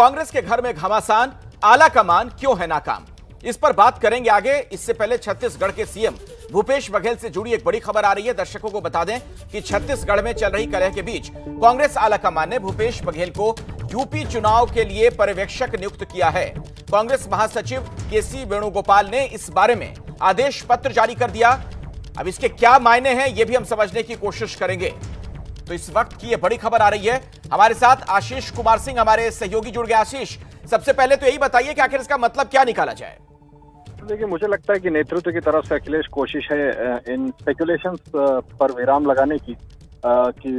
कांग्रेस के घर में घमासान, आला कमान क्यों है नाकाम, इस पर बात करेंगे आगे। इससे पहले छत्तीसगढ़ के सीएम भूपेश बघेल से जुड़ी एक बड़ी खबर आ रही है। दर्शकों को बता दें कि छत्तीसगढ़ में चल रही कलह के बीच कांग्रेस आला कमान ने भूपेश बघेल को यूपी चुनाव के लिए पर्यवेक्षक नियुक्त किया है। कांग्रेस महासचिव केसी वेणुगोपाल ने इस बारे में आदेश पत्र जारी कर दिया। अब इसके क्या मायने हैं यह भी हम समझने की कोशिश करेंगे। तो इस वक्त की यह बड़ी खबर आ रही है। हमारे साथ आशीष कुमार सिंह हमारे सहयोगी जुड़ गए। आशीष, सबसे पहले तो यही बताइए कि आखिर इसका मतलब क्या निकाला जाए। देखिए, मुझे लगता है कि नेतृत्व की तरफ से अखिलेश कोशिश है इन स्पेकुलेशंस पर विराम लगाने की कि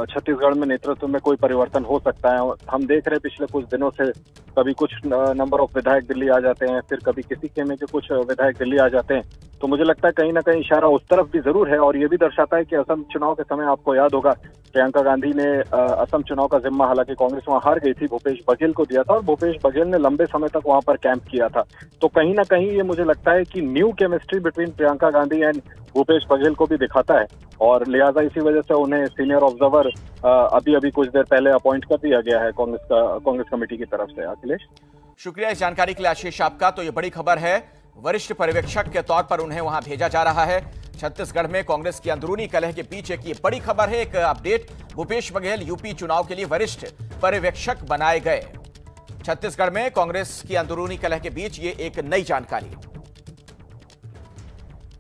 छत्तीसगढ़ में नेतृत्व में कोई परिवर्तन हो सकता है। हम देख रहे हैं पिछले कुछ दिनों से कभी कुछ नंबर ऑफ विधायक दिल्ली आ जाते हैं, फिर कभी किसी खेमे के कुछ विधायक दिल्ली आ जाते हैं। तो मुझे लगता है कहीं ना कहीं इशारा उस तरफ भी जरूर है। और ये भी दर्शाता है कि असम चुनाव के समय आपको याद होगा प्रियंका गांधी ने असम चुनाव का जिम्मा, हालांकि कांग्रेस वहां हार गई थी, भूपेश बघेल को दिया था और भूपेश बघेल ने लंबे समय तक वहां पर कैंप किया था। तो कहीं ना कहीं ये मुझे लगता है कि new chemistry between Priyanka Gandhi and Bhupesh Baghel को भी दिखाता है और लिहाजा इसी वजह से उन्हें सीनियर ऑब्जर्वर अभी कुछ देर पहले अपॉइंट कर दिया गया है कांग्रेस कमेटी की तरफ से। अखिलेश, शुक्रिया इस जानकारी के लिए आशीष आपका। तो ये बड़ी खबर है, वरिष्ठ पर्यवेक्षक के तौर पर उन्हें वहां भेजा जा रहा है। छत्तीसगढ़ में कांग्रेस की अंदरूनी कलह के बीच एक ये बड़ी खबर है, एक अपडेट। भूपेश बघेल यूपी चुनाव के लिए वरिष्ठ पर्यवेक्षक बनाए गए। छत्तीसगढ़ में कांग्रेस की अंदरूनी कलह के बीच ये एक नई जानकारी।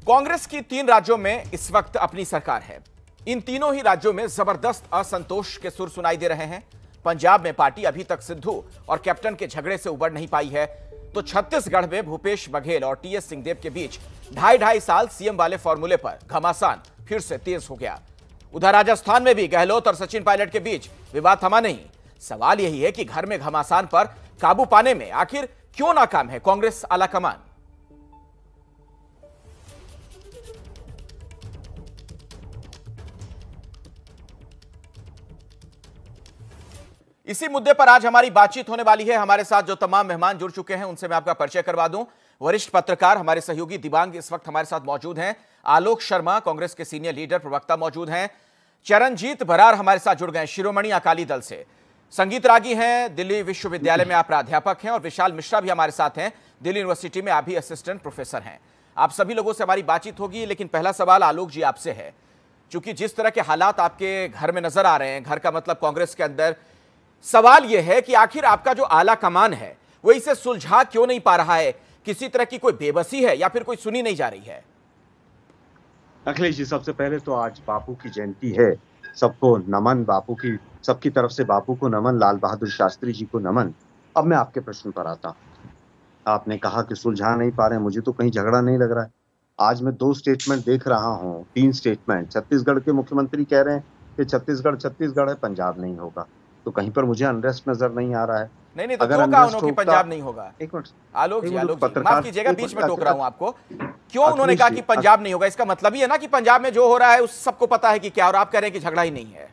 कांग्रेस की 3 राज्यों में इस वक्त अपनी सरकार है। इन तीनों ही राज्यों में जबरदस्त असंतोष के सुर सुनाई दे रहे हैं। पंजाब में पार्टी अभी तक सिद्धू और कैप्टन के झगड़े से उबर नहीं पाई है, तो छत्तीसगढ़ में भूपेश बघेल और टीएस सिंहदेव के बीच 2.5 साल सीएम वाले फॉर्मूले पर घमासान फिर से तेज हो गया। उधर राजस्थान में भी गहलोत और सचिन पायलट के बीच विवाद थमा नहीं। सवाल यही है कि घर में घमासान पर काबू पाने में आखिर क्यों नाकाम है कांग्रेस आला कमान। इसी मुद्दे पर आज हमारी बातचीत होने वाली है। हमारे साथ जो तमाम मेहमान जुड़ चुके हैं उनसे मैं आपका परिचय करवा दूं। वरिष्ठ पत्रकार हमारे सहयोगी दिबांग इस वक्त हमारे साथ मौजूद हैं। आलोक शर्मा कांग्रेस के सीनियर लीडर प्रवक्ता मौजूद हैं। चरणजीत बरार हमारे साथ जुड़ गए शिरोमणि अकाली दल से। संगीत रागी हैं, दिल्ली विश्वविद्यालय में आप प्राध्यापक हैं। और विशाल मिश्रा भी हमारे साथ हैं, दिल्ली यूनिवर्सिटी में आप भी असिस्टेंट प्रोफेसर हैं। आप सभी लोगों से हमारी बातचीत होगी, लेकिन पहला सवाल आलोक जी आपसे है। चूंकि जिस तरह के हालात आपके घर में नजर आ रहे हैं, घर का मतलब कांग्रेस के अंदर, सवाल यह है कि आखिर आपका जो आला कमान है वो इसे सुलझा क्यों नहीं पा रहा है। किसी तरह की कोई बेबसी है या फिर कोई सुनी नहीं जा रही है? अखिलेश जी, सबसे पहले तो आज बापू की जयंती है, सबको नमन। बापू की सबकी तरफ से बापू को नमन, लाल बहादुर शास्त्री जी को नमन। अब मैं आपके प्रश्न पर आता हूं। आपने कहा कि सुलझा नहीं पा रहे, मुझे तो कहीं झगड़ा नहीं लग रहा है। आज मैं 2 स्टेटमेंट देख रहा हूं, 3 स्टेटमेंट। छत्तीसगढ़ के मुख्यमंत्री कह रहे हैं कि छत्तीसगढ़ है, पंजाब नहीं होगा। तो कहीं पर मुझे अनरेस्ट नजर नहीं आ रहा है। नहीं, तो क्यों कहा उन्होंने कि पंजाब नहीं होगा? एक मिनट आलोक जी, माफ कीजिएगा, बीच में टोक रहा हूं आपको। क्यों उन्होंने कहा कि पंजाब नहीं होगा? इसका मतलब ही है ना कि पंजाब में जो हो रहा है उस सबको पता है कि क्या, और आप कह रहे हैं कि झगड़ा ही नहीं है।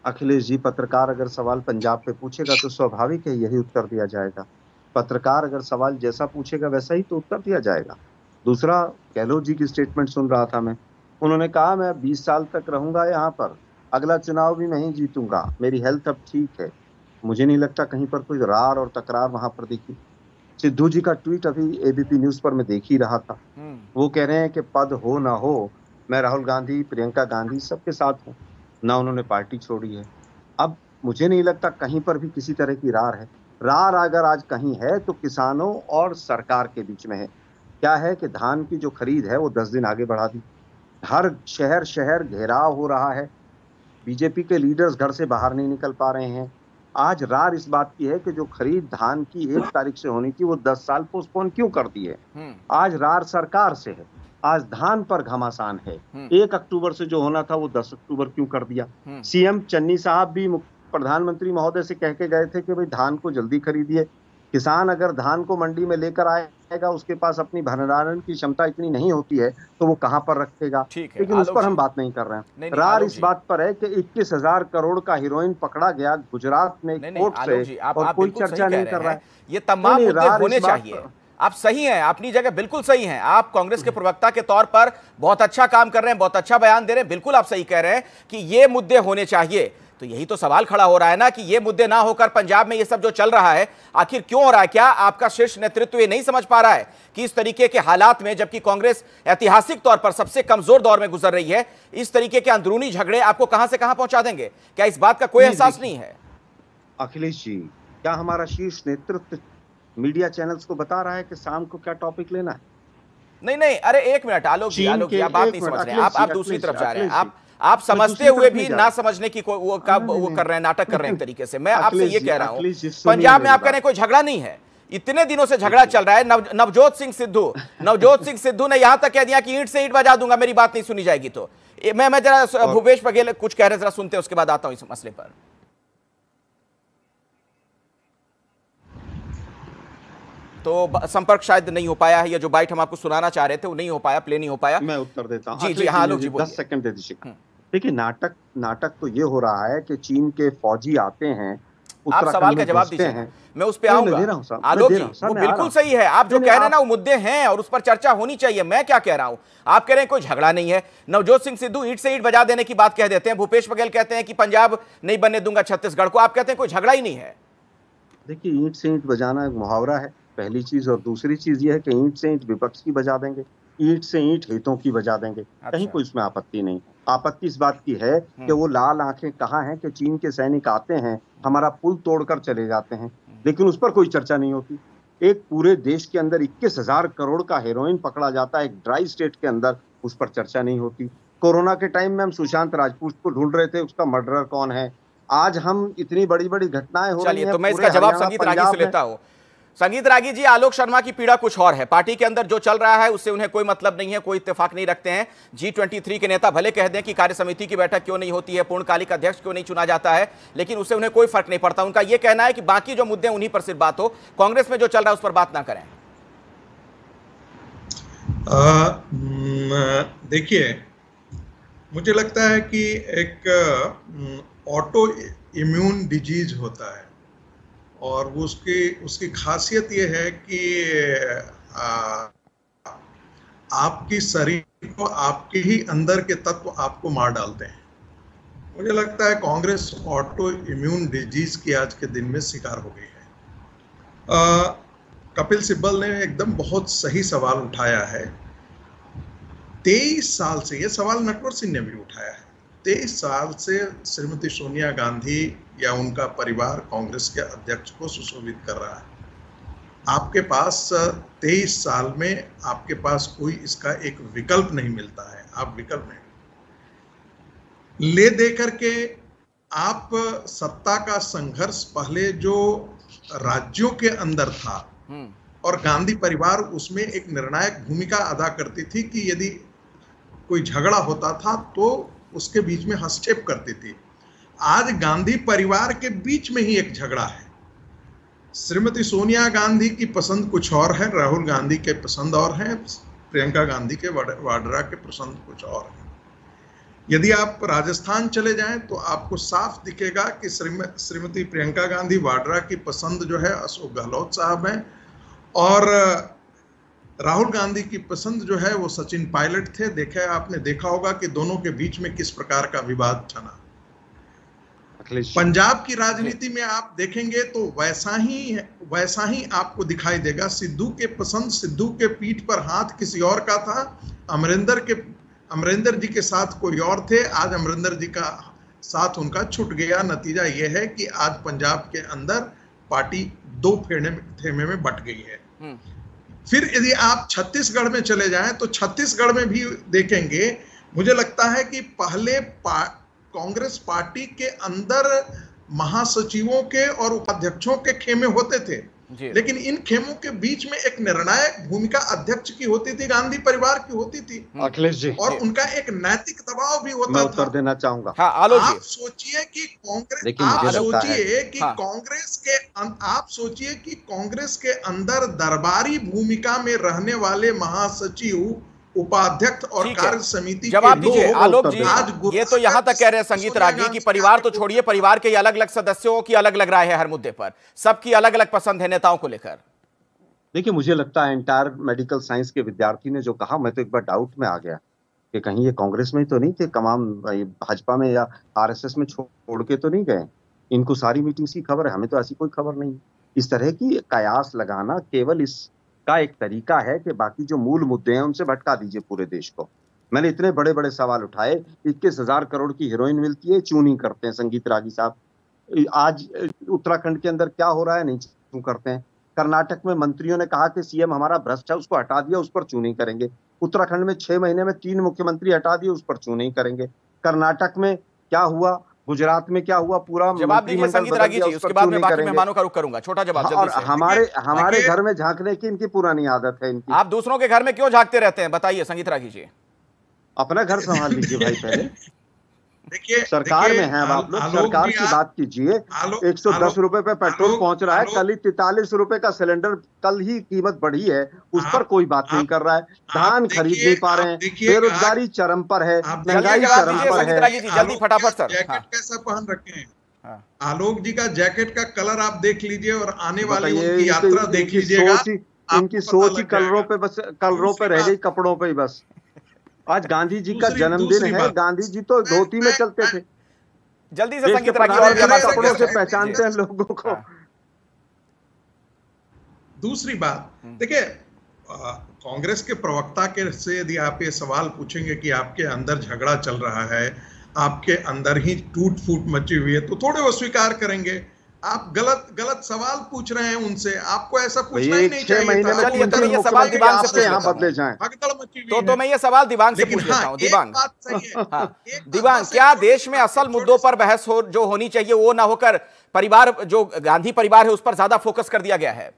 अखिलेश जी, पत्रकार अगर सवाल पंजाब पे पूछेगा तो स्वाभाविक है यही उत्तर दिया जाएगा। पत्रकार अगर सवाल जैसा पूछेगा वैसा ही तो उत्तर दिया जाएगा। दूसरा, गहलोत जी की स्टेटमेंट सुन रहा था मैं, उन्होंने कहा मैं 20 साल तक रहूंगा यहाँ पर, अगला चुनाव भी मैं ही जीतूंगा, मेरी हेल्थ अब ठीक है। मुझे नहीं लगता कहीं पर कोई रार और तकरार वहां पर दिखी। सिद्धू जी का ट्वीट अभी एबीपी न्यूज पर मैं देख ही रहा था। वो कह रहे हैं कि पद हो ना हो, मैं राहुल गांधी, प्रियंका गांधी सबके साथ हूँ, ना उन्होंने पार्टी छोड़ी है। अब मुझे नहीं लगता कहीं पर भी किसी तरह की रार है। रार अगर आज कहीं है तो किसानों और सरकार के बीच में है। क्या है कि धान की जो खरीद है वो 10 दिन आगे बढ़ा दी। हर शहर घेराव हो रहा है। बीजेपी के लीडर्स घर से बाहर नहीं निकल पा रहे हैं। आज रार इस बात की है कि जो खरीद धान की 1 तारीख से होनी थी वो 10 साल पोस्टपोन क्यों कर दी है। आज रार सरकार से है, आज धान पर घमासान है। 1 अक्टूबर से जो होना था वो 10 अक्टूबर क्यों कर दिया। सीएम चन्नी साहब भी प्रधानमंत्री महोदय से कह के गए थे कि भाई धान को जल्दी खरीदिए। किसान अगर धान को मंडी में लेकर आएगा, उसके पास अपनी भंडारण की क्षमता इतनी नहीं होती है तो वो कहां पर रखेगा। लेकिन उस पर हम बात नहीं कर रहे हैं। रार इस बात पर है कि 21,000 करोड़ का हीरोइन पकड़ा गया गुजरात में कोर्ट से, और कोई चर्चा नहीं कर रहा है। ये तमाम मुद्दे होने चाहिए। आप सही हैं, अपनी जगह बिल्कुल सही हैं। आप कांग्रेस के प्रवक्ता के तौर पर बहुत अच्छा काम कर रहे हैं, बहुत अच्छा बयान दे रहे हैं। बिल्कुल आप सही कह रहे हैं कि ये मुद्दे होने चाहिए तो यही तो सवाल खड़ा हो रहा है ना कि ये मुद्दे ना होकर पंजाब में ये सब जो चल रहा है आखिर क्यों हो रहा है? क्या आपका शीर्ष नेतृत्व ये नहीं समझ पा रहा है कि इस तरीके के हालात में, जबकि कांग्रेस ऐतिहासिक तौर पर सबसे कमजोर दौर में गुजर रही है, इस तरीके के अंदरूनी झगड़े आपको कहां से कहां पहुंचा देंगे? क्या इस बात का कोई एहसास नहीं है? अखिलेश जी, क्या हमारा शीर्ष नेतृत्व मीडिया चैनल्स को बता रहा है कि शाम को क्या टॉपिक लेना है? नहीं, अरे एक मिनट आलोक जी, आप बात नहीं समझ रहे हैं, आप दूसरी तरफ जा रहे हैं। आप समझते हुए भी ना समझने की वो कर रहे हैं, नाटक कर रहे हैं एक तरीके से। मैं आपसे ये कह रहा हूं, पंजाब में आप कह रहे हैं कोई झगड़ा नहीं है, इतने दिनों से झगड़ा चल रहा है। नवजोत सिंह सिद्धू ने यहां तक कह दिया कि ईंट से ईंट बजा दूंगा, मेरी बात नहीं सुनी जाएगी तो। मैं जरा भूपेश बघेल कुछ कह रहे हैं, जरा सुनते हैं, उसके बाद आता हूं इस मसले पर। तो संपर्क शायद नहीं हो पाया है, या जो बाइट हम आपको सुनाना चाह रहे थे वो नहीं हो पाया, प्ले नहीं हो पाया। मैं उत्तर देता हूं। जी हाँ, आलोक जी 10 सेकंड दे दीजिए। देखिए, नाटक तो ये हो रहा है कि चीन के फौजी आते हैं, आप सवाल का जवाब दीजिए, मैं उस पे आऊंगा। आलोक जी, वो बिल्कुल सही है, आप जो कह रहे हैं ना वो मुद्दे हैं और उस पर चर्चा होनी चाहिए। मैं क्या कह रहा हूं, आप कह रहे हैं कोई झगड़ा नहीं है। नवजोत सिंह सिद्धू ईंट से ईंट बजा देने की बात कह देते हैं, भूपेश बघेल कहते हैं कि पंजाब नहीं बनने दूंगा छत्तीसगढ़ को, आप कहते हैं कोई झगड़ा ही नहीं है। देखिए, ईंट से ईंट बजाना एक मुहावरा है, पहली चीज। और दूसरी चीज यह है कि ईंट से ईंट विपक्ष की बजा देंगे, ईंट से ईंट हितों की बजा देंगे। कहीं कोई इसमें आपत्ति नहीं। आपत्ति इस बात की है कि वो लाल आंखें कहाँ हैं कि चीन के सैनिक आते हैं, हमारा पुल तोड़कर चले जाते हैं, लेकिन उस पर कोई चर्चा नहीं होती। एक पूरे देश के अंदर 21,000 करोड़ का हेरोइन पकड़ा जाता है एक ड्राई स्टेट के अंदर, उस पर चर्चा नहीं होती। कोरोना के टाइम में हम सुशांत राजपूत को ढूंढ रहे थे, उसका मर्डरर कौन है। आज हम इतनी बड़ी बड़ी घटनाएं हो रही हैं। तो मैं इसका जवाब संगीत रागी से लेता हूं। संगीत रागी जी, आलोक शर्मा की पीड़ा कुछ और है। पार्टी के अंदर जो चल रहा है उससे उन्हें कोई मतलब नहीं है, कोई इत्तेफाक नहीं रखते हैं। G23 के नेता भले कह दें कि कार्य समिति की बैठक क्यों नहीं होती है, पूर्णकालिक अध्यक्ष क्यों नहीं चुना जाता है, लेकिन उससे उन्हें कोई फर्क नहीं पड़ता। उनका यह कहना है कि बाकी जो मुद्दे उन्हीं पर सिर्फ बात हो, कांग्रेस में जो चल रहा है उस पर बात ना करें। देखिए, मुझे लगता है कि एक ऑटो इम्यून डिजीज होता है और वो उसकी खासियत ये है कि आपकी शरीर को, आपके ही अंदर के तत्व आपको मार डालते हैं। मुझे लगता है कांग्रेस ऑटो इम्यून डिजीज की आज के दिन में शिकार हो गई है। कपिल सिब्बल ने एकदम बहुत सही सवाल उठाया है। 23 साल से, ये सवाल नटवर सिंह ने भी उठाया है, 23 साल से श्रीमती सोनिया गांधी या उनका परिवार कांग्रेस के अध्यक्ष को सुशोभित कर रहा है। आपके पास 23 साल में आपके पास कोई इसका एक विकल्प नहीं मिलता है। आप विकल्प नहीं ले दे करके आप सत्ता का संघर्ष पहले जो राज्यों के अंदर था और गांधी परिवार उसमें एक निर्णायक भूमिका अदा करती थी कि यदि कोई झगड़ा होता था तो उसके बीच में हस्तक्षेप करती थी। आज गांधी परिवार के बीच में ही एक झगड़ा है। श्रीमती सोनिया गांधी की पसंद कुछ और है, राहुल गांधी के पसंद और हैं, प्रियंका गांधी के वाड्रा के पसंद कुछ और है। यदि आप राजस्थान चले जाएं तो आपको साफ दिखेगा कि श्रीमती प्रियंका गांधी वाड्रा की पसंद जो है अशोक गहलोत साहब हैं और राहुल गांधी की पसंद जो है वो सचिन पायलट थे। आपने देखा होगा कि दोनों के बीच में किस प्रकार का विवाद छना। पंजाब की राजनीति में आप देखेंगे तो वैसा ही आपको दिखाई देगा। सिद्धू के पसंद, सिद्धू के पीठ पर हाथ किसी और का था, अमरिंदर जी के साथ कोई और थे, आज अमरिंदर जी का साथ उनका छूट गया। नतीजा यह है कि आज पंजाब के अंदर पार्टी दो खेमे में बट गई है। फिर यदि आप छत्तीसगढ़ में चले जाएं तो छत्तीसगढ़ में भी देखेंगे, मुझे लगता है कि पहले कांग्रेस पार्टी के अंदर महासचिवों के और उपाध्यक्षों के खेमे होते थे, लेकिन इन खेमों के बीच में एक निर्णायक भूमिका अध्यक्ष की होती थी, गांधी परिवार की होती थी। अखिलेश जी, और उनका एक नैतिक दबाव भी होता था। मैं उत्तर देना चाहूंगा। हाँ, आप सोचिए कि कांग्रेस के अंदर दरबारी भूमिका में रहने वाले महासचिव, उपाध्यक्ष और कार्य समिति जवाब दीजिए आलोक जी। ये तो यहां तक कह रहे हैं संगीत रागी कि परिवार तो छोड़िए, परिवार के अलग अलग सदस्यों की अलग अलग राय है हर मुद्दे पर, सबकी अलग अलग पसंद है नेताओं को लेकर। देखिए, मुझे लगता है एंटायर मेडिकल साइंस के विद्यार्थी ने जो कहा, मैं तो एक बार डाउट में आ गया कि कहीं ये कांग्रेस में तो नहीं थे, तमाम भाजपा में या आरएसएस में छोड़ के तो नहीं गए। इनको सारी मीटिंग्स की खबर है, हमें तो ऐसी कोई खबर नहीं। इस तरह की कयास लगाना केवल इसका एक तरीका है कि बाकी जो मूल मुद्दे हैं उनसे भटका दीजिए पूरे देश को। मैंने इतने बड़े बड़े सवाल उठाए, 21,000 करोड़ की हीरोइन मिलती है, चूं नहीं करते हैं संगीत रागी साहब। आज उत्तराखंड के अंदर क्या हो रहा है, नहीं चूं करते हैं। कर्नाटक में मंत्रियों ने कहा कि सीएम हमारा भ्रष्ट है, उसको हटा दिया, उस पर चूं नहीं करेंगे। उत्तराखंड में 6 महीने में 3 मुख्यमंत्री हटा दिए, उस पर चूं नहीं करेंगे। कर्नाटक में क्या हुआ, गुजरात में क्या हुआ, पूरा जवाब दीजिए संगीत रागी जी, उसके बाद मैं बाकी मेहमानों का रुख करूंगा। छोटा जवाब जल्दी से। हमारे घर में झांकने की इनकी पुरानी आदत है इनकी। आप दूसरों के घर में क्यों झांकते रहते हैं, बताइए संगीत रागी जी। अपना घर संभाल लीजिए भाई पहले। देखिए सरकार में है आप लोग, सरकार की बात कीजिए। 110 रुपए पे पेट्रोल पहुंच रहा है, कल ही 43 रुपए का सिलेंडर, कल ही कीमत बढ़ी है, उस पर कोई बात नहीं कर रहा है। धान खरीद नहीं पा रहे हैं, बेरोजगारी चरम पर है, महंगाई चरम पर है। जल्दी फटाफट सर। जैकेट कैसा पहन रखे हैं आलोक जी का, जैकेट का कलर आप देख लीजिए और आने वाली उनकी यात्रा देख लीजिएगा। इनकी सोच ही कलरों पे, बस कलरों पे रह गई, कपड़ों पे ही बस। आज गांधी जी का जन्मदिन है, गांधी जी तो धोती में चलते थे। जल्दी से संगीत रागी और कपड़ों से पहचानते हैं लोगों को। दूसरी बात देखिए, कांग्रेस के प्रवक्ता के से यदि आप ये सवाल पूछेंगे कि आपके अंदर झगड़ा चल रहा है, आपके अंदर ही टूट फूट मची हुई है, तो थोड़े वो स्वीकार करेंगे। आप गलत सवाल पूछ रहे हैं उनसे, आपको ऐसा पूछना ही नहीं चाहिए। तो ये सवाल दिबांग से यहाँ बदले जाएं। तो मैं ये सवाल दिबांग से पूछ लेता हूँ। दिबांग, दिबांग, क्या देश में असल मुद्दों पर बहस जो होनी चाहिए वो ना होकर परिवार, जो गांधी परिवार है, उस पर ज्यादा फोकस कर दिया गया है?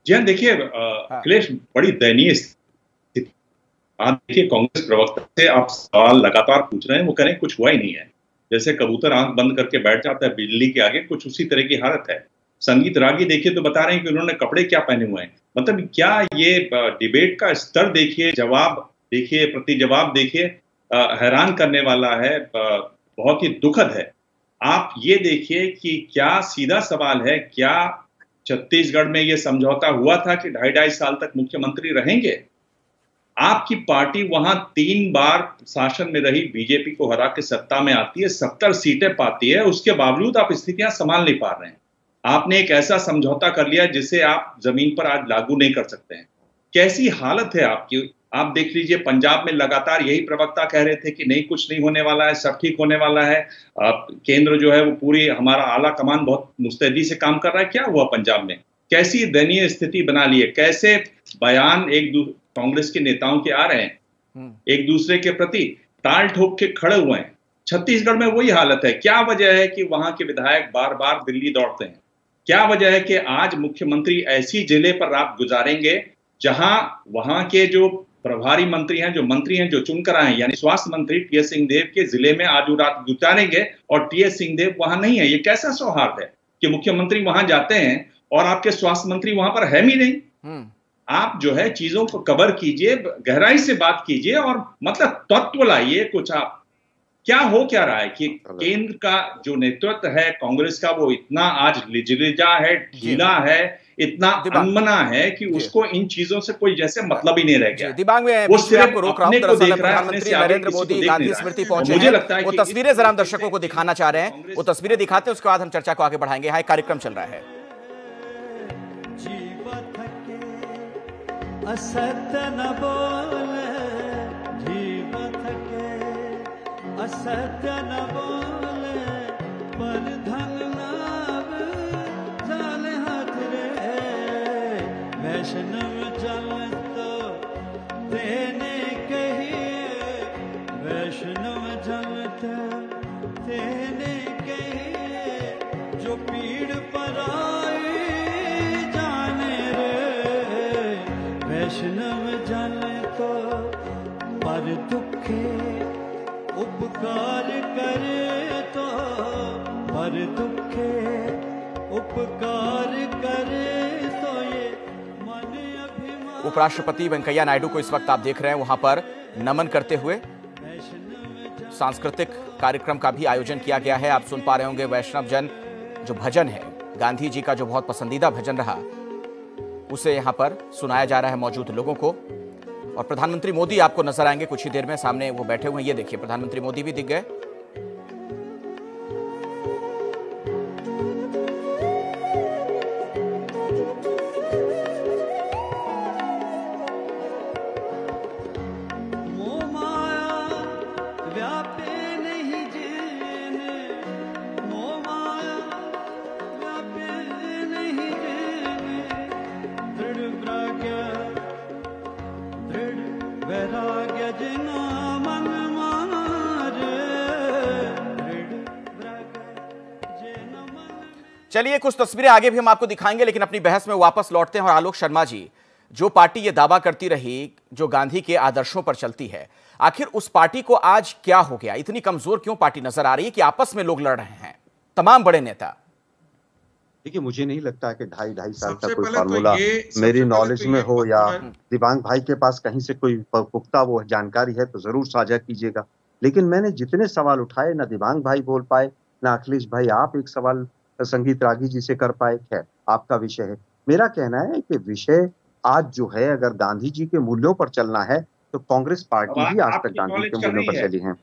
जी हाँ, देखिए अखिलेश, बड़ी दयनीय स्थिति। आप देखिए, कांग्रेस प्रवक्ता से आप सवाल लगातार पूछ रहे हैं, वो करें कुछ हुआ ही नहीं है। जैसे कबूतर आंख बंद करके बैठ जाता है बिजली के आगे, कुछ उसी तरह की हालत है। संगीत रागी देखिए तो बता रहे हैं कि उन्होंने कपड़े क्या पहने हुए हैं। मतलब क्या ये डिबेट का स्तर देखिए, जवाब देखिए, प्रति जवाब देखिए, हैरान करने वाला है, बहुत ही दुखद है। आप ये देखिए कि क्या सीधा सवाल है, क्या छत्तीसगढ़ में ये समझौता हुआ था कि 2.5 साल तक मुख्यमंत्री रहेंगे? आपकी पार्टी वहां 3 बार शासन में रही, बीजेपी को हरा के सत्ता में आती है, 70 सीटें पाती है, उसके बावजूद आप स्थितियां संभाल नहीं पा रहे हैं। आपने एक ऐसा समझौता कर लिया जिसे आप जमीन पर आज लागू नहीं कर सकते हैं। कैसी हालत है आपकी। आप देख लीजिए, पंजाब में लगातार यही प्रवक्ता कह रहे थे कि नहीं, कुछ नहीं होने वाला है, सब ठीक होने वाला है। केंद्र जो है वो पूरी, हमारा आला कमान बहुत मुस्तैदी से काम कर रहा है। क्या हुआ पंजाब में? कैसी दयनीय स्थिति बना ली है। कैसे बयान कांग्रेस के नेताओं के आ रहे हैं, एक दूसरे के प्रति ताल ठोक के खड़े हुए हैं। छत्तीसगढ़ में वही हालत है। क्या वजह है कि वहां के विधायक बार बार दिल्ली दौड़ते हैं? क्या वजह है कि आज मुख्यमंत्री ऐसी जिले पर रात गुजारेंगे जहां वहां के जो प्रभारी मंत्री हैं, जो मंत्री हैं, जो चुनकर आए, यानी स्वास्थ्य मंत्री टीएस सिंहदेव के जिले में आज रात गुजारेंगे और टीएस सिंहदेव वहां नहीं है? ये कैसा सौहार्द है कि मुख्यमंत्री वहां जाते हैं और आपके स्वास्थ्य मंत्री वहां पर है ही नहीं? आप जो है चीजों को कवर कीजिए, गहराई से बात कीजिए और मतलब तत्व लाइए कुछ। आप क्या रहा है कि केंद्र का जो नेतृत्व है कांग्रेस का, वो इतना आज लिजलिजा है, ढीला है, इतना अनमना है कि उसको इन चीजों से कोई जैसे मतलब ही नहीं रह गया। दिबांग में वो सिर्फ रोक रहा हूं, दरअसल प्रधानमंत्री नरेंद्र मोदी गांधी स्मृति पहुंचे हैं, वो तस्वीरें जरा हम दर्शकों को दिखाना चाह रहे हैं। वो तस्वीरें दिखाते हैं, उसके बाद हम चर्चा को आगे बढ़ाएंगे। यहाँ एक कार्यक्रम चल रहा है। असत्य न बोले, जीव थके, असत्य न बोले, पर धन नाव जाले हाथ रे, वैष्णव जल तो देने कहिए, वैष्णव जल तो देने कहिए, जो पीड़ पर आए जाने रे, वैष्णव जन तो पर दुखे उपकार करे, तो पर दुखे उपकार करे, तो ये मन अभिमान। उपराष्ट्रपति वेंकैया नायडू को इस वक्त आप देख रहे हैं वहां पर नमन करते हुए सांस्कृतिक कार्यक्रम का भी आयोजन किया गया है। आप सुन पा रहे होंगे वैष्णव जन जो भजन है गांधी जी का जो बहुत पसंदीदा भजन रहा उसे यहां पर सुनाया जा रहा है मौजूद लोगों को। और प्रधानमंत्री मोदी आपको नजर आएंगे कुछ ही देर में, सामने वो बैठे हुए हैं, ये देखिए प्रधानमंत्री मोदी भी दिख गए। चलिए कुछ तस्वीरें आगे भी हम आपको दिखाएंगे, लेकिन अपनी बहस में वापस लौटते हैं। और आलोक शर्मा जी, जो पार्टी ये दावा करती रही जो गांधी के आदर्शों पर चलती है, आखिर उस पार्टी को आज क्या हो गया? इतनी कमजोर क्यों पार्टी नजर आ रही है कि आपस में लोग लड़ रहे हैं, तमाम बड़े नेता? देखिए, मुझे नहीं लगता कि ढाई साल का कोई फार्मूला मेरी नॉलेज में हो या दिबांग भाई के पास कहीं से कोई पुख्ता वो जानकारी है तो जरूर साझा कीजिएगा। लेकिन मैंने जितने सवाल उठाए, ना दिबांग भाई बोल पाए, ना अखिलेश भाई आप एक सवाल संगीत रागी जी से कर पाए। खैर, आपका विषय है। मेरा कहना है कि विषय आज जो है, अगर गांधी जी के मूल्यों पर चलना है तो कांग्रेस पार्टी भी आज तक गांधी के मूल्यों पर चली है।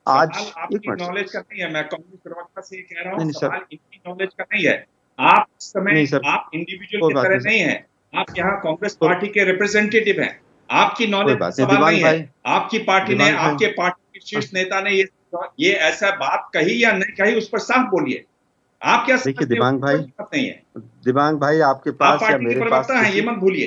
आज एक मिनट, नॉलेज का नहीं है, मैं कांग्रेस प्रवक्ता से कह रहा हूं, सवाल इनकी नॉलेज का नहीं है। आप इस समय आप इंडिविजुअल की तरह नहीं है, आप यहाँ कांग्रेस पार्टी के रिप्रेजेंटेटिव हैं। आपकी नॉलेज का सवाल नहीं है। आपकी पार्टी ने, आपके पार्टी के शीर्ष नेता ने ये ऐसा बात कही या नहीं कही, उस पर साफ बोलिए। आप क्या देखिए दिबांग भाई, नहीं है दिबांग भाई आपके पास या मेरे पास है, ये मत भूलिए।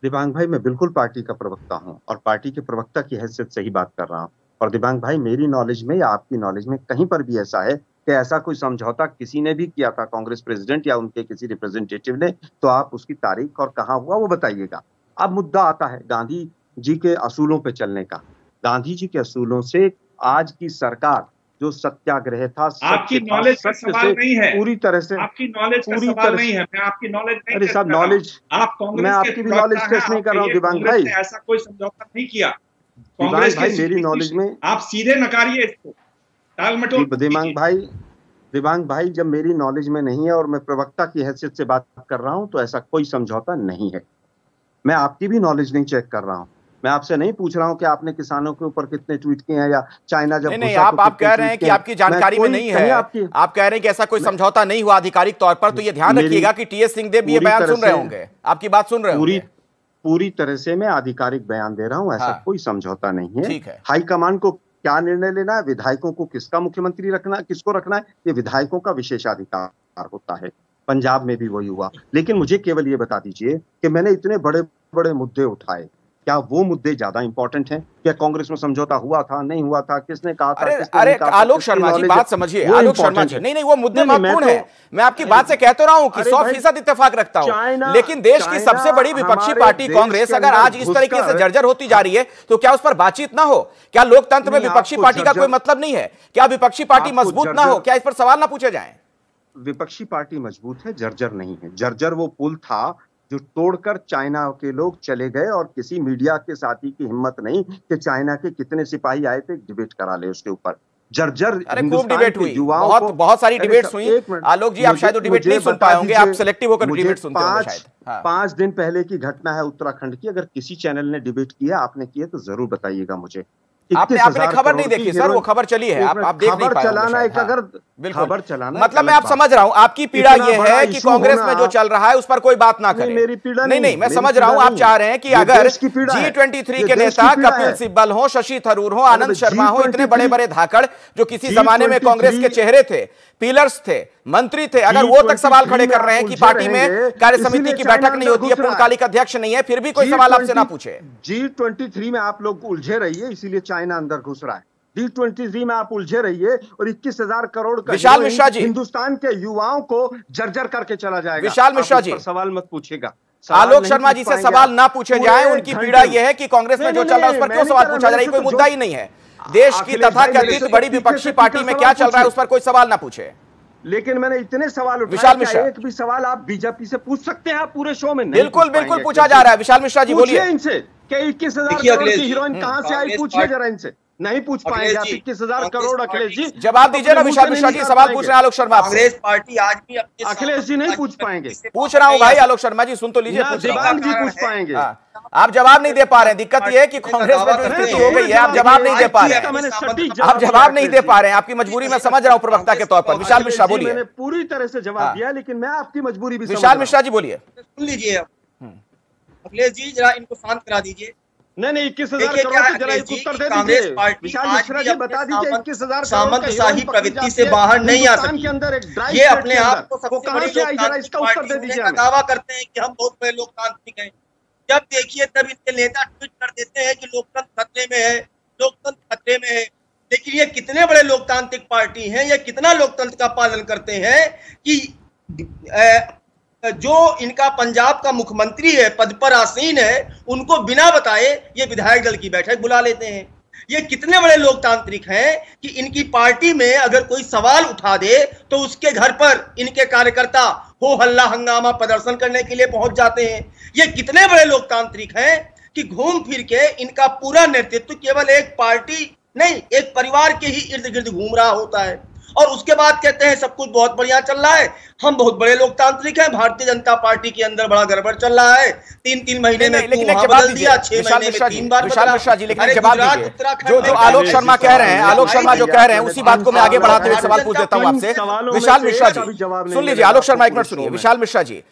दिबांग भाई, मैं बिल्कुल पार्टी का प्रवक्ता हूं और पार्टी के प्रवक्ता की हैसियत से ही बात कर रहा हूं। और दिबांग भाई, मेरी नॉलेज में या आपकी नॉलेज में कहीं पर भी ऐसा है कि ऐसा कोई समझौता किसी ने भी किया था, कांग्रेस प्रेसिडेंट या उनके किसी रिप्रेजेंटेटिव ने, तो आप उसकी तारीख और कहां हुआ वो बताइएगा। अब मुद्दा आता है गांधी जी के असूलों पे चलने का। गांधी जी के असूलों से आज की सरकार जो सत्याग्रह था, आपकी नॉलेज का सवाल नहीं है, पूरी तरह से आपकी नॉलेज का सवाल नहीं है। मैं आपकी नॉलेज नहीं, अरे साहब, नॉलेज, आप कांग्रेस, मैं आपकी भी नॉलेज टेस्ट नहीं कर रहा हूँ दिबांग भाई। ऐसा कोई समझौता नहीं किया कांग्रेस भाई, मेरी नॉलेज में। आप सीधे नकारिए इसको, टालमटोल। दिबांग भाई, जब मेरी नॉलेज में नहीं है और मैं प्रवक्ता की हैसियत से बात कर रहा हूं तो ऐसा कोई समझौता नहीं है। मैं आपकी भी नॉलेज नहीं चेक कर रहा हूं। मैं आपसे नहीं पूछ रहा हूं कि आपने किसानों के ऊपर कितने ट्वीट किए हैं या चाइना जब नहीं, आप कह रहे हैं कि आपकी जानकारी में नहीं है। आप कह रहे हैं कि ऐसा कोई समझौता नहीं हुआ आधिकारिक तौर पर, तो ये ध्यान रखिएगा कि टीएस सिंहदेव भी ये बयान सुन रहे होंगे, आपकी बात सुन रहे होंगे। पूरी तरह से मैं आधिकारिक बयान दे रहा हूं, ऐसा कोई समझौता नहीं है। ठीक है। हाईकमान को क्या निर्णय लेना है, विधायकों को किसका मुख्यमंत्री रखना है, किसको रखना है, ये विधायकों का विशेषाधिकार होता है। पंजाब में भी वही हुआ। लेकिन मुझे केवल ये बता दीजिए कि मैंने इतने बड़े बड़े मुद्दे उठाए, क्या वो मुद्दे ज्यादा इंपॉर्टेंट हैं? क्या कांग्रेस में समझौता हुआ था, नहीं हुआ था, किसने कहा था? अरे आलोक शर्मा जी, बात समझिए। आलोक शर्मा जी, नहीं वो मुद्दे महत्वपूर्ण है। मैं आपकी बात से कहते रहा हूं कि 100% इत्तेफाक रखता हूं, लेकिन देश की सबसे बड़ी विपक्षी पार्टी कांग्रेस अगर आज इस तरीके से जर्जर होती जा रही है तो क्या उस पर बातचीत ना हो? क्या लोकतंत्र में विपक्षी पार्टी का कोई मतलब नहीं है? क्या विपक्षी पार्टी मजबूत ना हो? क्या इस पर सवाल ना पूछे जाएं? विपक्षी पार्टी मजबूत है, जर्जर नहीं है। जर्जर वो पुल था जो तोड़कर चाइना के लोग चले गए और किसी मीडिया के साथी की हिम्मत नहीं कि चाइना के कितने सिपाही आए थे डिबेट करा ले उसके ऊपर। जर्जर खूब डिबेट हुई, बहुत सारी डिबेट्स हुई। आलोक जी, आप शायद डिबेट नहीं सुन पाए होंगे, आप सिलेक्टिव होकर डिबेट सुनते होंगे शायद। 5 दिन पहले की घटना है उत्तराखंड की, अगर किसी चैनल ने डिबेट किया, आपने किया तो जरूर बताइएगा मुझे। आपने खबर नहीं देखी सर, वो खबर चली है, आप देख नहीं पाए चलाना एक अगर खबर चलाना, मतलब मैं आप समझ रहा हूं आपकी पीड़ा ये है कि कांग्रेस में जो चल रहा है उस पर कोई बात ना करे। मेरी पीड़ा नहीं, मैं समझ रहा हूं आप चाह रहे हैं कि अगर G23 के नेता कपिल सिब्बल हो, शशि थरूर हो, आनंद शर्मा हो, इतने बड़े बड़े धाकड़ जो किसी जमाने में कांग्रेस के चेहरे थे, पिलर्स थे, मंत्री थे, अगर वो तक सवाल खड़े कर रहे हैं कि पार्टी में कार्य समिति की बैठक नहीं होती है, पूर्णकालिक अध्यक्ष नहीं है, फिर भी कोई सवाल आपसे ना पूछे। G23 में आप लोग उलझे रहिए, इसीलिए चाइना अंदर घुस रहा है। G23 में आप उलझे रहिए और 21,000 करोड़ का विशाल मिश्रा जी, हिंदुस्तान के युवाओं को जर्जर करके चला जाएगा। विशाल मिश्रा जी, सवाल मत पूछेगा। आलोक शर्मा जी से सवाल ना पूछे जाए, उनकी पीड़ा यह है कि कांग्रेस में जो चल रहा है उस पर क्यों सवाल पूछा जा रहा है? कोई मुद्दा ही नहीं है। देश की तथाकथित बड़ी विपक्षी पार्टी में क्या चल रहा है उस पर कोई सवाल ना पूछे। लेकिन मैंने इतने सवाल उठाए, विशाल मिश्रा, एक भी सवाल आप बीजेपी से पूछ सकते हैं पूरे शो में? बिल्कुल पूछा जा रहा है। विशाल मिश्रा जी बोलिए। इनसे 21,000 करोड़ की हीरोइन कहां से आई, पूछिए जरा इनसे। नहीं पूछ पाएंगे आप 21,000 करोड़। अखिलेश जी जवाब दीजिए ना। विशाल मिश्रा जी सवाल पूछ रहे हैं आलोक शर्मा आपसे। कांग्रेस पार्टी आज भी अपने अखिलेश जी नहीं पूछ पाएंगे। पूछ रहा हूं भाई आलोक शर्मा जी, सुन तो लीजिए। दिबांग जी पूछ पाएंगे। आप जवाब नहीं दे पा रहे हैं। दिक्कत यह है कि कांग्रेस में जो स्थिति हो गई है, आप जवाब नहीं दे पा रहे हैं। आप जवाब नहीं दे पा रहे हैं। आपकी मजबूरी मैं समझ रहा हूं प्रवक्ता के तौर पर। विशाल मिश्रा बोलिए। मैंने पूरी तरह से जवाब दिया, लेकिन मैं आपकी मजबूरी भी। विशाल मिश्रा जी बोलिए। सुन लीजिए अखिलेश जी, जरा इनको शांत करा दीजिए। नहीं 21,000 करोड़ जरा एक उत्तर दे दीजिए। विशाल मिश्रा जी बता दीजिए 21,000 सामंतशाही प्रवृत्ति से बाहर नहीं आ सकती। के अंदर एक ये अपने आप को सबसे बड़ी इसका उत्तर दे दीजिए। दावा करते हैं कि हम बहुत बड़े लोकतांत्रिक हैं। जब देखिए तब इनके नेता ट्वीट कर देते हैं कि लोकतंत्र खतरे में है, लोकतंत्र खतरे में है। लेकिन ये कितने बड़े लोकतांत्रिक पार्टी हैं, ये कितना लोकतंत्र का पालन करते हैं कि जो इनका पंजाब का मुख्यमंत्री है, पद पर आसीन है, उनको बिना बताए ये विधायक दल की बैठक बुला लेते हैं। ये कितने बड़े लोकतांत्रिक हैं कि इनकी पार्टी में अगर कोई सवाल उठा दे तो उसके घर पर इनके कार्यकर्ता हो हल्ला हंगामा प्रदर्शन करने के लिए पहुंच जाते हैं। ये कितने बड़े लोकतांत्रिक हैं कि घूम फिर के इनका पूरा नेतृत्व केवल एक पार्टी नहीं, एक परिवार के ही इर्द गिर्द घूम रहा होता है और उसके बाद कहते हैं सब कुछ बहुत बढ़िया चल रहा है, हम बहुत बड़े लोकतांत्रिक हैं। भारतीय जनता पार्टी के अंदर बड़ा गड़बड़ चल रहा है। 3-3 महीने में बदल दिया, 6 महीने में 3 बार विशाल मिश्रा जी, लेकिन जवाब दीजिए। जो आलोक शर्मा कह रहे हैं, आलोक शर्मा जो कह रहे हैं उसी बात को मैं आगे बढ़ाते हुए सवाल पूछ देता हूं आपसे। विशाल मिश्रा जी सुन लीजिए। आलोक शर्मा एक मिनट सुनिए। विशाल मिश्रा जी,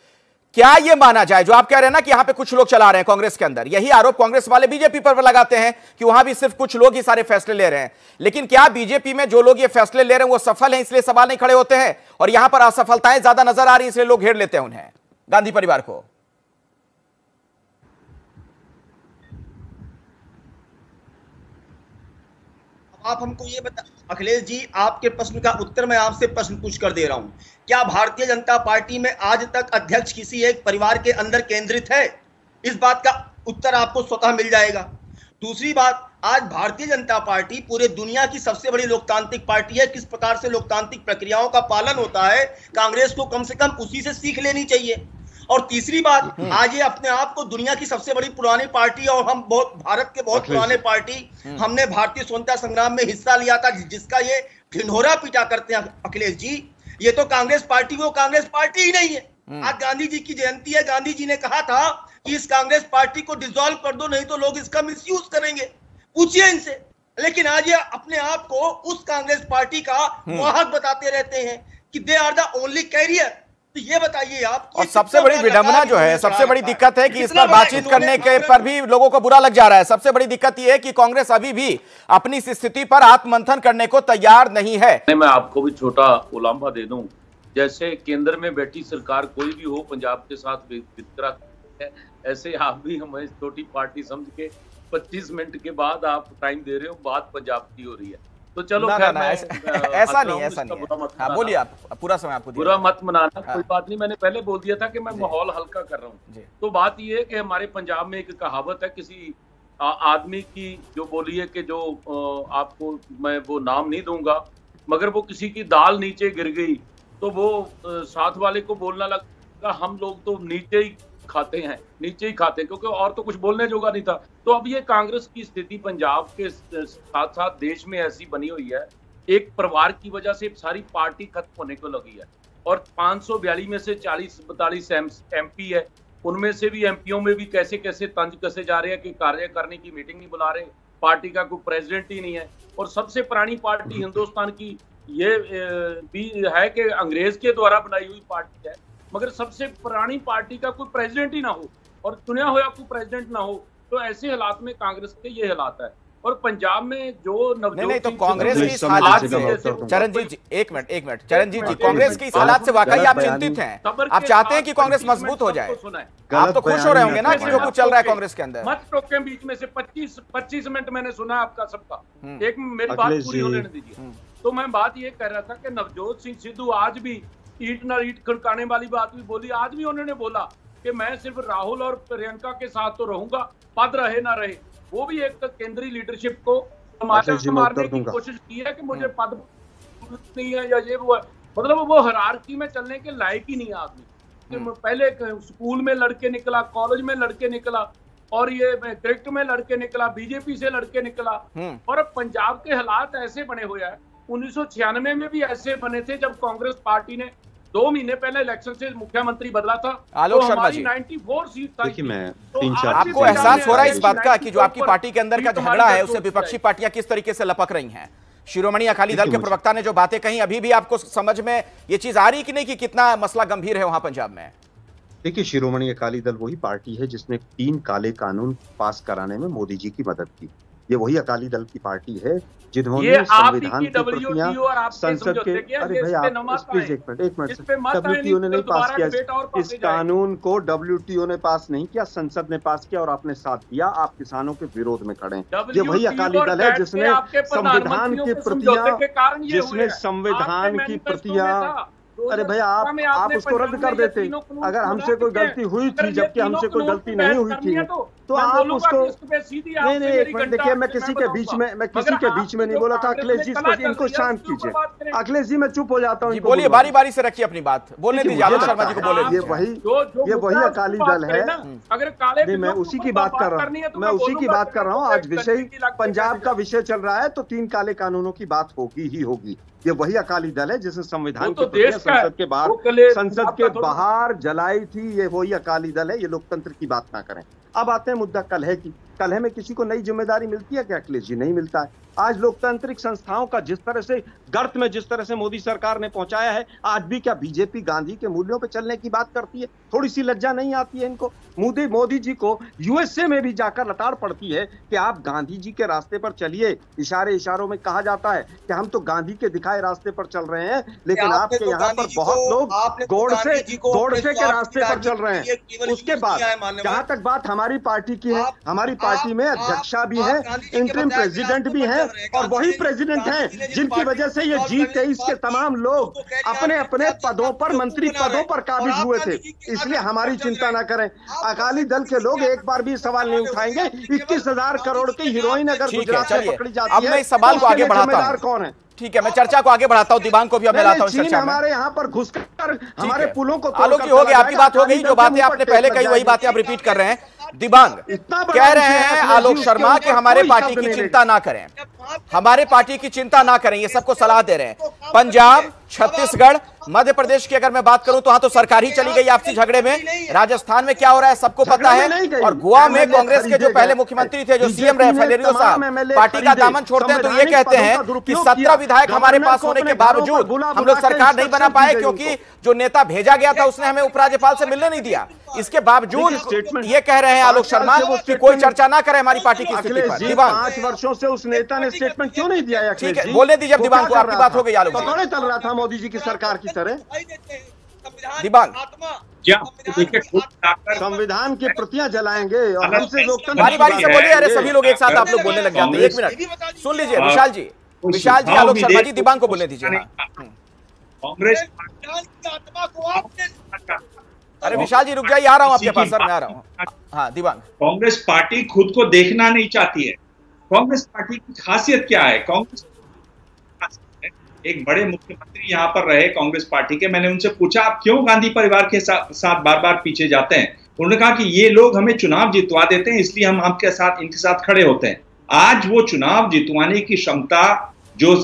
क्या यह माना जाए जो आप कह रहे हैं ना कि यहां पे कुछ लोग चला रहे हैं कांग्रेस के अंदर, यही आरोप कांग्रेस वाले बीजेपी पर लगाते हैं कि वहां भी सिर्फ कुछ लोग ही सारे फैसले ले रहे हैं। लेकिन क्या बीजेपी में जो लोग ये फैसले ले रहे हैं वो सफल हैं, इसलिए सवाल नहीं खड़े होते हैं, और यहां पर असफलताएं ज्यादा नजर आ रही है इसलिए लोग घेर लेते हैं उन्हें, गांधी परिवार को? आप हमको ये बता अखिलेश जी, आपके प्रश्न का उत्तर मैं आपसे प्रश्न पूछ कर दे रहा हूं। क्या भारतीय जनता पार्टी में आज तक अध्यक्ष किसी एक परिवार के अंदर केंद्रित है? इस बात का उत्तर आपको स्वतः मिल जाएगा। दूसरी बात, आज भारतीय जनता पार्टी पूरे दुनिया की सबसे बड़ी लोकतांत्रिक पार्टी है। किस प्रकार से लोकतांत्रिक प्रक्रियाओं का पालन होता है, कांग्रेस को कम से कम उसी से सीख लेनी चाहिए। और तीसरी बात, आज ये अपने आप को दुनिया की सबसे बड़ी पुरानी पार्टी और हम बहुत भारत के बहुत पुराने पार्टी, हमने भारतीय स्वतंत्रता संग्राम में हिस्सा लिया था, जिसका ये ढिंढोरा पीटा करते हैं अखिलेश जी। ये तो कांग्रेस पार्टी, वो कांग्रेस पार्टी ही नहीं है। आज गांधी जी की जयंती है, गांधी जी ने कहा था कि इस कांग्रेस पार्टी को डिसॉल्व कर दो, नहीं तो लोग इसका मिसयूज करेंगे। पूछिए इनसे। लेकिन आज ये अपने आप को उस कांग्रेस पार्टी का वाहक बताते रहते हैं कि they are the only carrier. तो ये बताइए आप। और सबसे बड़ी विडंबना जो है, सबसे बड़ी दिक्कत है कि इस पर बातचीत करने के पर भी लोगों को बुरा लग जा रहा है। सबसे बड़ी दिक्कत ये है कि कांग्रेस अभी भी अपनी इस स्थिति पर आत्ममंथन करने को तैयार नहीं है। मैं आपको भी छोटा उलाम्बा दे दूं, जैसे केंद्र में बैठी सरकार कोई भी हो पंजाब के साथ वितकरा है, ऐसे आप भी हमें छोटी पार्टी समझ के 25 मिनट के बाद आप टाइम दे रहे हो, बात पंजाब की हो रही है। तो चलो ऐसा नहीं, ऐसा नहीं। हाँ बोलिए, आप पूरा समय आपको बुरा मत मनाना। कोई बात नहीं, मैंने पहले बोल दिया था कि मैं माहौल हल्का कर रहा हूँ। तो बात ये है कि हमारे पंजाब में एक कहावत है, किसी आदमी की जो बोली है कि जो आपको मैं वो नाम नहीं दूंगा, मगर वो किसी की दाल नीचे गिर गई तो वो साथ वाले को बोलना लगा हम लोग तो नीचे ही खाते हैं, नीचे ही खाते हैं, क्योंकि और तो कुछ बोलने जोगा नहीं था। तो अब ये कांग्रेस की स्थिति पंजाब के साथ साथ देश में ऐसी बनी हुई है, एक परिवार की वजह से सारी पार्टी खत्म होने को लगी है। और 542 में से 40-42 MP है, उनमें से भी एमपीओ में भी कैसे कैसे तंज कसे जा रहे हैं कि कार्य करने की मीटिंग नहीं बुला रहे, पार्टी का कोई प्रेसिडेंट ही नहीं है। और सबसे पुरानी पार्टी हिंदुस्तान की ये भी है कि अंग्रेज के द्वारा बनाई हुई पार्टी है, मगर सबसे पुरानी पार्टी का कोई प्रेसिडेंट ही ना हो और चुना हुआ कोई प्रेसिडेंट ना हो, तो ऐसे हालात में कांग्रेस के ये हालात है। और पंजाब में जो नहीं तो कांग्रेस की इस हालात से, चरणजीत जी एक मिनट चरणजीत जी, कांग्रेस की इस हालात से वाकई आप चिंतित हैं? आप चाहते हैं कि कांग्रेस मजबूत हो जाए? आप तो खुश हो रहे होंगे ना कि जो कुछ चल रहा है कांग्रेस के अंदर। मत टोके बीच में से 25 मिनट मैंने सुना आपका सबका, एक मेरी बात पूरी होने दीजिए। तो मैं बात ये कह रहा था कि नवजोत सिंह सिद्धू आज भी ईट न ईट खड़काने वाली बात भी बोली। आज भी उन्होंने बोला कि मैं सिर्फ राहुल और प्रियंका के साथ तो रहूंगा, पद रहे ना रहे। वो भी एक केंद्रीय लीडरशिप को मारने की कोशिश की है कि मुझे पद नहीं है या ये वो है। मतलब वो हायरार्की में चलने के लायक ही नहीं है आदमी। पहले स्कूल में लड़के निकला, कॉलेज में लड़के निकला और ये क्रिकेट में लड़के निकला, बीजेपी से लड़के निकला, और अब पंजाब के हालात ऐसे बने हुए हैं। 1996 में भी ऐसे बने थे जब कांग्रेस पार्टी ने 2 महीने पहले इलेक्शन से मुख्यमंत्री बदला था। आलोक शर्मा जी, 94 सीट था। देखिए मैं आपको एहसास हो रहा है इस बात का कि जो आपकी पार्टी के अंदर का झगड़ा है उसे विपक्षी पार्टियां किस तरीके से लपक रही हैं? शिरोमणि अकाली दल के प्रवक्ता ने जो बातें कही, अभी भी आपको समझ में ये चीज आ रही कि नहीं कि कितना मसला गंभीर है वहां पंजाब में? देखिए, शिरोमणि अकाली दल वही पार्टी है जिसने 3 काले कानून पास कराने में मोदी जी की मदद की। ये वही अकाली दल की पार्टी है जिन्होंने संविधान की प्रतियां संसद के, अरे भाई आप प्लीज एक मिनट WTO ने नहीं पास किया इस कानून को, WTO ने पास नहीं किया, संसद ने पास किया और आपने साथ दिया। आप किसानों के विरोध में खड़े हैं। ये वही अकाली दल है जिसने संविधान की प्रतियां, अरे भैया आप उसको रद्द कर देते अगर हमसे कोई गलती हुई थी, जबकि हमसे कोई गलती नहीं हुई थी, तो आप उसको नहीं एक मिनट देखिए, मैं किसी के बीच में नहीं बोला था। अखिलेश जी इनको शांत कीजिए। अखिलेश जी मैं चुप हो जाता हूँ। बोलिए, बारी बारी से रखिए अपनी बात, बोलने दीजिए आलोक शर्मा जी को बोले। ये वही अकाली दल है। नहीं, मैं उसी की बात कर रहा हूँ। आज विषय पंजाब का विषय चल रहा है तो 3 काले कानूनों की बात होगी ही होगी। ये वही अकाली दल है जिसने संविधान की संसद के बाहर जलाई थी। ये वही अकाली दल है। ये लोकतंत्र की बात ना करें। अब आते हैं मुद्दा कलह की। कलह में किसी को नई जिम्मेदारी मिलती है क्या? अखिलेश जी, नहीं मिलता है। आज लोकतांत्रिक संस्थाओं का जिस तरह से गर्त में जिस तरह से मोदी सरकार ने पहुंचाया है, आज भी क्या बीजेपी गांधी के मूल्यों पे चलने की बात करती है? थोड़ी सी लज्जा नहीं आती है इनको? मोदी जी को यूएसए में भी जाकर लताड़ पड़ती है कि आप गांधी जी के रास्ते पर चलिए। इशारों में कहा जाता है कि हम तो गांधी के दिखाए रास्ते पर चल रहे हैं, लेकिन आपके यहाँ पर बहुत लोग गोडसे के रास्ते पर चल रहे हैं। उसके बाद जहाँ तक बात हमारी पार्टी की है, हमारी पार्टी में अध्यक्षा भी है, इंटरिम प्रेसिडेंट भी है, और वही प्रेसिडेंट हैं जिनकी वजह से ये G23 के तमाम लोग अपने अपने पदों पर, मंत्री पदों पर काबिज हुए थे। इसलिए हमारी चिंता ना करें। अकाली दल के लोग एक बार भी सवाल नहीं उठाएंगे। 21,000 करोड़ की हीरोइन अगर गुजरात में पकड़ी जाती है, अब मैं इस सवाल को आगे बढ़ाता हूं। कौन है? ठीक है, मैं चर्चा को आगे बढ़ाता हूं। दिबांग को भी अब मिलाता हूं चर्चा में। हमारे यहाँ पर घुसकर हमारे पुलों को आलोक जी, हो गया, आपकी बात हो गई। जो बातें आपने पहले कही वही बातें आप रिपीट कर रहे हैं। दिबांग कह रहे हैं आलोक शर्मा कि हमारे पार्टी की चिंता ना करें, हमारे पार्टी की चिंता ना करें, ये सबको सलाह दे रहे हैं। पंजाब, छत्तीसगढ़, मध्य प्रदेश की अगर मैं बात करूं तो वहां तो सरकार ही चली गई आपसी झगड़े में। राजस्थान में क्या हो रहा है सबको पता है। और गोवा में कांग्रेस के जो पहले मुख्यमंत्री थे, जो सीएम रहे फेलेरियो साहब, पार्टी का दामन छोड़ते हैं तो ये कहते हैं कि 17 विधायक हमारे पास होने के बावजूद हम लोग सरकार नहीं बना पाए क्योंकि जो नेता भेजा गया था उसने हमें उपराज्यपाल से मिलने नहीं दिया। इसके बावजूद ये कह रहे हैं आलोक शर्मा कि कोई चर्चा ना करे हमारी पार्टी की स्थिति पर। दिबांग, 5 वर्षों से उस नेता ने स्टेटमेंट क्यों नहीं दिया? ठीक है, बोलने दीजिए दिबांग को, आपकी बात हो गई। आलोक जी चल रहा था मोदी जी की सरकार की तरह। दिबांग, संविधान की प्रतियां जलाएंगे और हमसे लोकतंत्र। बारी बारी से बोलिए। अरे सभी लोग एक साथ आप लोग बोलने लग जाते हैं। 1 मिनट सुन लीजिए। विशाल जी, आलोक शर्मा जी, दिबांग को बोलने दीजिए। कांग्रेस, अरे विशाल जी रुक जाइए, आ रहा हूं आपके पास सर, मैं आ रहा हूं। हाँ दिबांग, कांग्रेस पार्टी खुद को देखना नहीं चाहती है। कांग्रेस पार्टी की खासियत क्या है? कांग्रेस एक बड़े मुख्यमंत्री यहाँ पर रहे कांग्रेस पार्टी के। मैंने उनसे पूछा आप क्यों गांधी परिवार के साथ बार बार पीछे जाते हैं? उन्होंने कहा कि ये लोग हमें चुनाव जितवा देते हैं, इसलिए हम आपके साथ, इनके साथ खड़े होते हैं। आज वो चुनाव जितवाने की क्षमता जो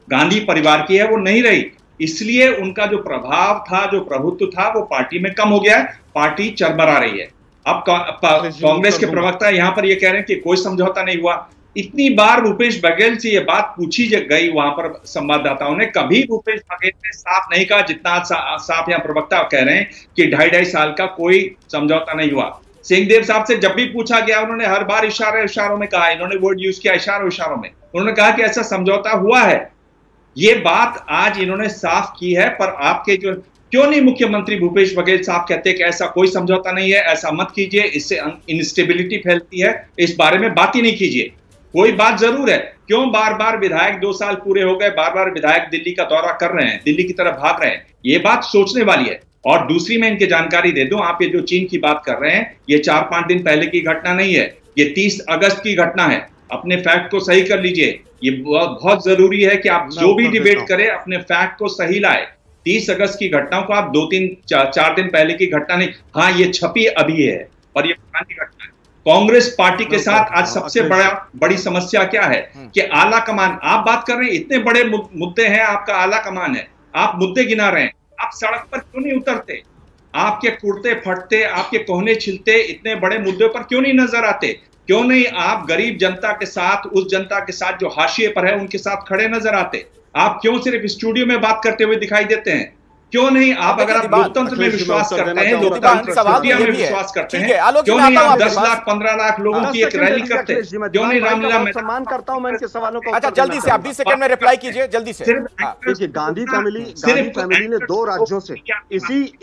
गांधी परिवार की है वो नहीं रही, इसलिए उनका जो प्रभाव था, जो प्रभुत्व था, वो पार्टी में कम हो गया है। पार्टी चरमरा रही है। अब कांग्रेस के प्रवक्ता यहाँ पर ये कह रहे हैं कि कोई समझौता नहीं हुआ। इतनी बार भूपेश बघेल से ये बात पूछी गई वहां पर संवाददाताओं ने, कभी भूपेश बघेल ने साफ नहीं कहा जितना साफ यहाँ प्रवक्ता कह रहे हैं कि 2.5 साल का कोई समझौता नहीं हुआ। सिंहदेव साहब से जब भी पूछा गया उन्होंने हर बार इशारों में कहा, इन्होंने वर्ड यूज किया इशारों में, उन्होंने कहा कि ऐसा समझौता हुआ है। ये बात आज इन्होंने साफ की है। पर आपके जो क्यों नहीं मुख्यमंत्री भूपेश बघेल साहब कहते हैं कि ऐसा कोई समझौता नहीं है, ऐसा मत कीजिए, इससे इंस्टेबिलिटी फैलती है, इस बारे में बात ही नहीं कीजिए। कोई बात जरूर है, क्यों बार बार विधायक 2 साल पूरे हो गए, बार बार विधायक दिल्ली का दौरा कर रहे हैं, दिल्ली की तरफ भाग रहे हैं, ये बात सोचने वाली है। और दूसरी मैं इनकी जानकारी दे दूं, आप ये जो चीन की बात कर रहे हैं, ये 4-5 दिन पहले की घटना नहीं है, ये 30 अगस्त की घटना है। अपने फैक्ट को सही कर लीजिए। ये बहुत जरूरी है कि आप जो भी डिबेट करें अपने फैक्ट को सही लाए। 30 अगस्त की घटनाओं को आप 2-3-4 दिन पहले की घटना नहीं, हाँ ये छपी अभी है और ये पुरानी घटना है। कांग्रेस पार्टी के साथ आज सबसे बड़ी समस्या क्या है कि आला कमान, आप बात कर रहे हैं इतने बड़े मुद्दे हैं, आपका आला कमान है, आप मुद्दे गिना रहे हैं, आप सड़क पर क्यों नहीं उतरते? आपके कुर्ते फटते, आपके कोहने छिलते इतने बड़े मुद्दों पर क्यों नहीं नजर आते? क्यों नहीं आप गरीब जनता के साथ, उस जनता के साथ जो हाशिए पर है उनके साथ खड़े नजर आते? आप क्यों सिर्फ स्टूडियो में बात करते हुए दिखाई देते हैं? क्यों नहीं आप, अगर आप लोकतंत्र में विश्वास करते हैं, लोकतंत्र में विश्वास करते हैं, क्यों नहीं आप 10 लाख 15 लाख लोगों की एक रैली करते? क्यों नहीं रामलीला में? सम्मान करता हूं मैं इनके सवालों का। अच्छा जल्दी से आप 20 सेकंड में रिप्लाई कीजिए, जल्दी से। देखिए गांधी फैमिली ने 2 राज्यों से,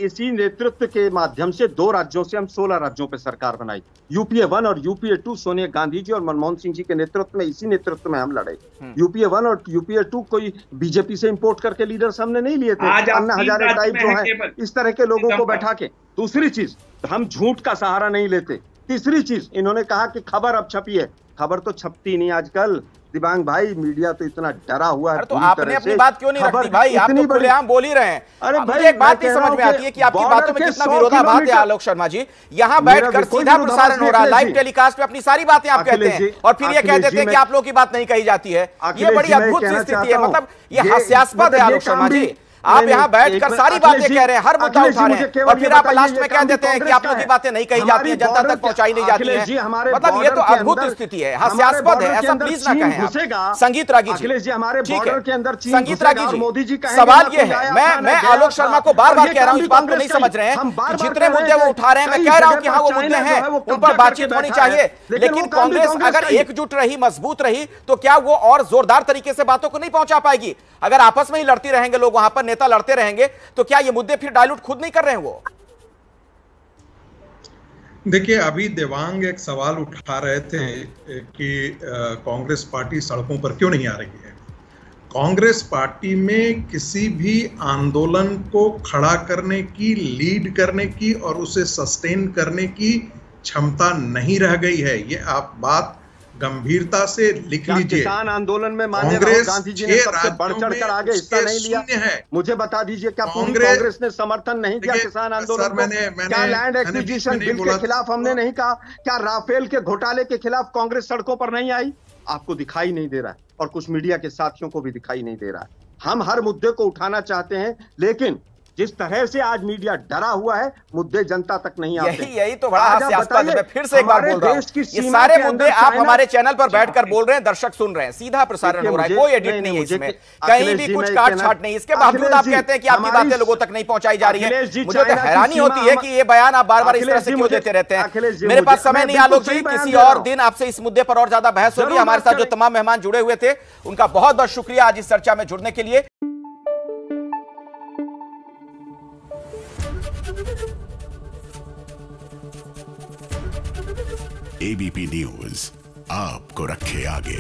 इसी नेतृत्व के माध्यम से 2 राज्यों से हम 16 राज्यों पे सरकार बनाई। यूपीए 1 और यूपीए 2 सोनिया गांधी जी और मनमोहन सिंह जी के नेतृत्व में, इसी नेतृत्व में हम लड़े। यूपीए 1 और यूपीए 2 कोई बीजेपी से इंपोर्ट करके लीडर्स हमने नहीं लिए थे, अन्ना हजारे टाइप जो है इस तरह के लोगों को बैठा के। दूसरी चीज, हम झूठ का सहारा नहीं लेते। तीसरी चीज, इन्होंने कहा कि खबर अब छपी है, खबर तो छपती नहीं आजकल दिबांग भाई, मीडिया तो इतना डरा हुआ है। तो आपने अपनी बात क्यों नहीं रखती भाई? आप तो खुलेआम बोल ही रहे हैं। अरे भाई एक बात नहीं समझ में आती है कि आपकी बातों में कितना विरोधाभास है। आलोक शर्मा जी यहाँ बैठकर सीधा प्रसारण हो रहा है, लाइव टेलीकास्ट पे अपनी सारी बातें आप कहते हैं और फिर ये कह देते हैं कि आप लोगों की बात नहीं कही जाती है। ये बड़ी अद्भुत स्थिति है, मतलब ये हास्यास्पद है आलोक शर्मा जी। आप यहाँ बैठकर सारी बातें कह रहे हैं, हर मुद्दा उठा रहे हैं और फिर आप लास्ट में कह देते हैं कि आप लोगों की बातें नहीं कही जाती है, जनता तक पहुंचाई नहीं जाती है। मतलब ये तो अद्भुत स्थिति है, हास्यास्पद है, ऐसा प्लीज ना कहें। संगीत रागी जी, ठीक है, संगीत रागी जी, सवाल ये है, मैं आलोक शर्मा को बार बार कह रहा हूँ, इस बात को नहीं समझ रहे हैं। जितने मुद्दे वो उठा रहे हैं, मैं कह रहा हूँ कि हाँ वो मुद्दे हैं, उन पर बातचीत होनी चाहिए, लेकिन कांग्रेस अगर एकजुट रही, मजबूत रही, तो क्या वो और जोरदार तरीके से बातों को नहीं पहुंचा पाएगी? अगर आपस में ही लड़ती रहेंगे लोग, वहां पर नेता लड़ते रहेंगे, तो क्या ये मुद्दे फिर डायलूट खुद नहीं कर रहे हैं वो? देखिए अभी देवांग एक सवाल उठा रहे थे कि कांग्रेस पार्टी सड़कों पर क्यों नहीं आ रही है। कांग्रेस पार्टी में किसी भी आंदोलन को खड़ा करने की, लीड करने की और उसे सस्टेन करने की क्षमता नहीं रह गई है। ये आप बात गंभीरता से लिख लीजिए। किसान आंदोलन में कांग्रेस गांधी जी ने सबसे बढ़ चढ़कर आगे हिस्सा नहीं लिया है। मुझे बता दीजिए क्या पूरी कांग्रेस ने समर्थन नहीं दिया किसान आंदोलन को? क्या लैंड एक्विजिशन बिल के खिलाफ हमने नहीं कहा? क्या राफेल के घोटाले के खिलाफ कांग्रेस सड़कों पर नहीं आई? आपको दिखाई नहीं दे रहा है और कुछ मीडिया के साथियों को भी दिखाई नहीं दे रहा है। हम हर मुद्दे को उठाना चाहते हैं, लेकिन जिस तरह से आज मीडिया डरा हुआ है, मुद्दे जनता तक नहीं आते। यही तो बड़ा हास्यास्पद है। मैं फिर से एक बार बोल रहा हूं, ये सारे मुद्दे आप हमारे चैनल पर बैठकर बोल रहे हैं, दर्शक सुन रहे हैं, सीधा प्रसारण हो रहा है, कोई एडिट नहीं है इसमें, कहीं भी कुछ काट छाट नहीं। इसके बावजूद आप कहते हैं कि आपकी बातें लोगों तक नहीं पहुंचाई जा रही है। मुझे तो हैरानी होती है कि ये बयान आप बार बार इस तरह से क्यों देते रहते हैं। मेरे पास समय नहीं आलोक जी, किसी और दिन आपसे इस मुद्दे पर और ज्यादा बहस होगी। हमारे साथ जो तमाम मेहमान जुड़े हुए थे, उनका बहुत बहुत शुक्रिया आज इस चर्चा में जुड़ने के लिए। एबीपी न्यूज आपको रखे आगे।